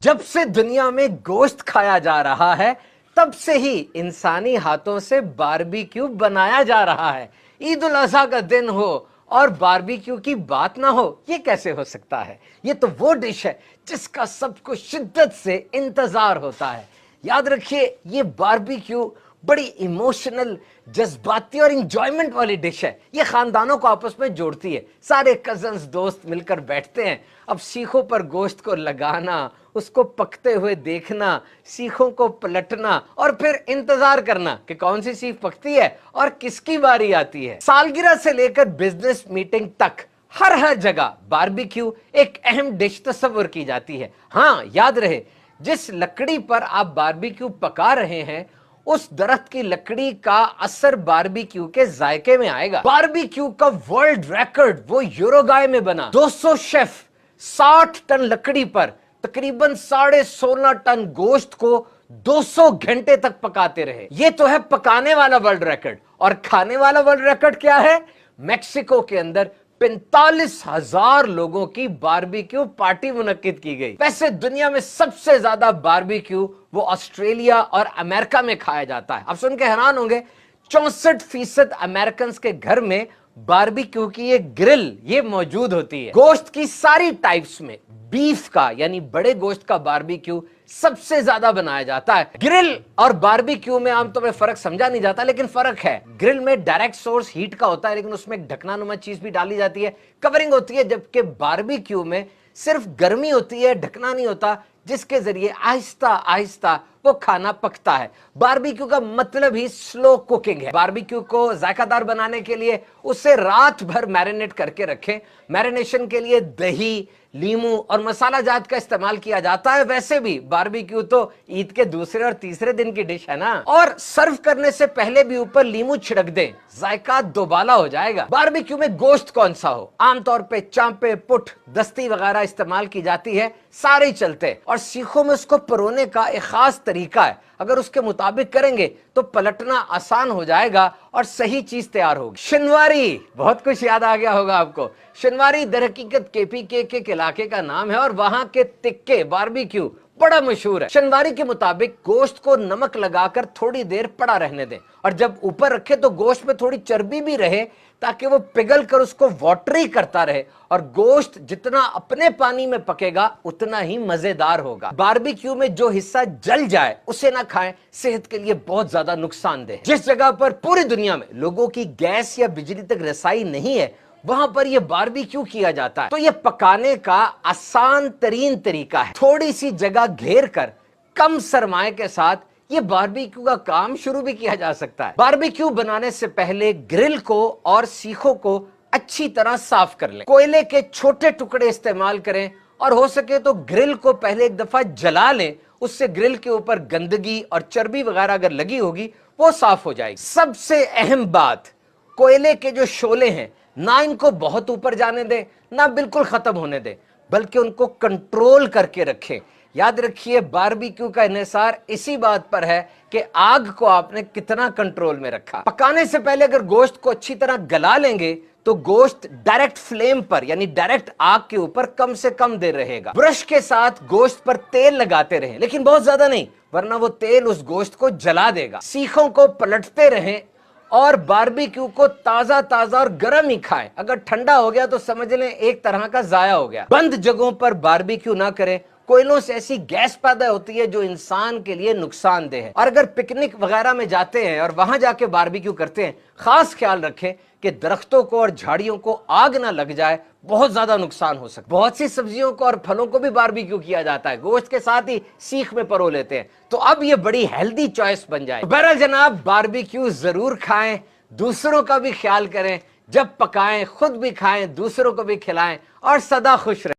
जब से दुनिया में गोश्त खाया जा रहा है तब से ही इंसानी हाथों से बारबेक्यू बनाया जा रहा है। ईद उल अजहा का दिन हो और बारबेक्यू की बात ना हो, ये कैसे हो सकता है? ये तो वो डिश है जिसका सबको शिद्दत से इंतजार होता है। याद रखिए, ये बारबेक्यू बड़ी इमोशनल, जज्बाती और इंजॉयमेंट वाली डिश है। ये खानदानों को आपस में जोड़ती है। सारे कजन्स दोस्त मिलकर बैठते हैं। अब सीखों पर गोश्त को लगाना, उसको पकते हुए देखना, सीखों को पलटना और फिर इंतजार करना कि कौन सी सीख पकती है और किसकी बारी आती है। सालगिरह से लेकर बिजनेस मीटिंग तक हर जगह बारबेक्यू एक अहम डिश तस्वर की जाती है। हाँ, याद रहे, जिस लकड़ी पर आप बारबेक्यू पका रहे हैं उस दरख्त की लकड़ी का असर बारबेक्यू के जायके में आएगा। बारबेक्यू का वर्ल्ड रिकॉर्ड वो यूरुग्वे में बना। 200 शेफ 60 टन लकड़ी पर तकरीबन 16.5 टन गोश्त को 200 घंटे तक पकाते रहे। ये तो है पकाने वाला वर्ल्ड रिकॉर्ड। और खाने वाला वर्ल्ड रिकॉर्ड क्या है? मैक्सिको के अंदर 45,000 लोगों की बारबेक्यू पार्टी मुनक्किद की गई। वैसे दुनिया में सबसे ज्यादा बारबेक्यू वो ऑस्ट्रेलिया और अमेरिका में खाया जाता है। आप सुन के हैरान होंगे, 64% अमेरिकन के घर में बारबेक्यू की ये ग्रिल ये मौजूद होती है। गोश्त की सारी टाइप्स में बीफ का यानी बड़े गोश्त का बारबेक्यू सबसे ज्यादा बनाया जाता है। ग्रिल और बारबेक्यू में आमतौर पर फर्क समझा नहीं जाता, लेकिन फर्क है। ग्रिल में डायरेक्ट सोर्स हीट का होता है, लेकिन उसमें एक ढकनानुमा चीज भी डाली जाती है, कवरिंग होती है, जबकि बारबेक्यू में सिर्फ गर्मी होती है, ढकना नहीं होता, जिसके जरिए आहिस्ता आहिस्ता वो खाना पकता है। बारबेक्यू का मतलब ही स्लो कुकिंग है। बारबेक्यू को जायकादार बनाने के लिए उसे रात भर मैरिनेट करके रखें। मैरिनेशन के लिए दही, लीमू और मसाला जात का इस्तेमाल किया जाता है। वैसे भी बारबेक्यू तो ईद के दूसरे और तीसरे दिन की डिश है ना। और सर्व करने से पहले भी ऊपर लीमू छिड़क दें, जायका दोबाला हो जाएगा। बारबेक्यू में गोश्त कौन सा हो? आमतौर पे चांपे, पुट, दस्ती वगैरह इस्तेमाल की जाती है, सारे ही चलते। और सीखों में उसको परोने का एक खास तरीका है। अगर उसके मुताबिक करेंगे तो पलटना आसान हो जाएगा और सही चीज तैयार होगी। शिनवारी, बहुत कुछ याद आ गया होगा आपको। शिनवारी दरहकीकत केपीके के इलाके का नाम है और वहां के तिक्के बारबेक्यू बड़ा मशहूर है। शिनवारी के मुताबिक गोश्त को नमक लगाकर थोड़ी देर पड़ा रहने दें और जब ऊपर रखे तो गोश्त में थोड़ी चर्बी भी रहे ताकि वो पिघल कर उसको वाटरी करता रहे और गोश्त जितना अपने पानी में पकेगा उतना ही मजेदार होगा। बारबेक्यू में जो हिस्सा जल जाए उसे ना खाएं, सेहत के लिए बहुत ज्यादा नुकसानदेह। जिस जगह पर पूरी दुनिया में लोगों की गैस या बिजली तक रसाई नहीं है, वहां पर यह बारबेक्यू किया जाता है। तो यह पकाने का आसान तरीन तरीका है। थोड़ी सी जगह घेर कर कम सरमाए के साथ ये बारबेक्यू का काम शुरू भी किया जा सकता है। बारबेक्यू बनाने से पहले ग्रिल को और सीखों को अच्छी तरह साफ कर लें। कोयले के छोटे टुकड़े इस्तेमाल करें और हो सके तो ग्रिल को पहले एक दफा जला लें। उससे ग्रिल के ऊपर गंदगी और चर्बी वगैरह अगर लगी होगी वो साफ हो जाएगी। सबसे अहम बात, कोयले के जो शोले हैं ना इनको बहुत ऊपर जाने दें ना बिल्कुल खत्म होने दें, बल्कि उनको कंट्रोल करके रखें। याद रखिए, बारबेक्यू का इन्हिसार इसी बात पर है कि आग को आपने कितना कंट्रोल में रखा। पकाने से पहले अगर गोश्त को अच्छी तरह गला लेंगे तो गोश्त डायरेक्ट फ्लेम पर यानी डायरेक्ट आग के ऊपर कम से कम देर रहेगा। ब्रश के साथ गोश्त पर तेल लगाते रहें, लेकिन बहुत ज्यादा नहीं, वरना वो तेल उस गोश्त को जला देगा। सीखों को पलटते रहें और बारबेक्यू को ताजा ताजा और गर्म ही खाएं। अगर ठंडा हो गया तो समझ लें एक तरह का जाया हो गया। बंद जगहों पर बारबेक्यू ना करें, कोयलों से ऐसी गैस पैदा होती है जो इंसान के लिए नुकसानदेह है। और अगर पिकनिक वगैरह में जाते हैं और वहां जाके बारबेक्यू करते हैं, खास ख्याल रखें कि दरख्तों को और झाड़ियों को आग ना लग जाए, बहुत ज्यादा नुकसान हो सकता है। बहुत सी सब्जियों को और फलों को भी बारबेक्यू किया जाता है, गोश्त के साथ ही सीख में परो लेते हैं, तो अब ये बड़ी हेल्दी चॉइस बन जाए। बहरहाल जनाब, बारबेक्यू जरूर खाएं, दूसरों का भी ख्याल करें, जब पकाएं खुद भी खाएं, दूसरों को भी खिलाएं और सदा खुश रहें।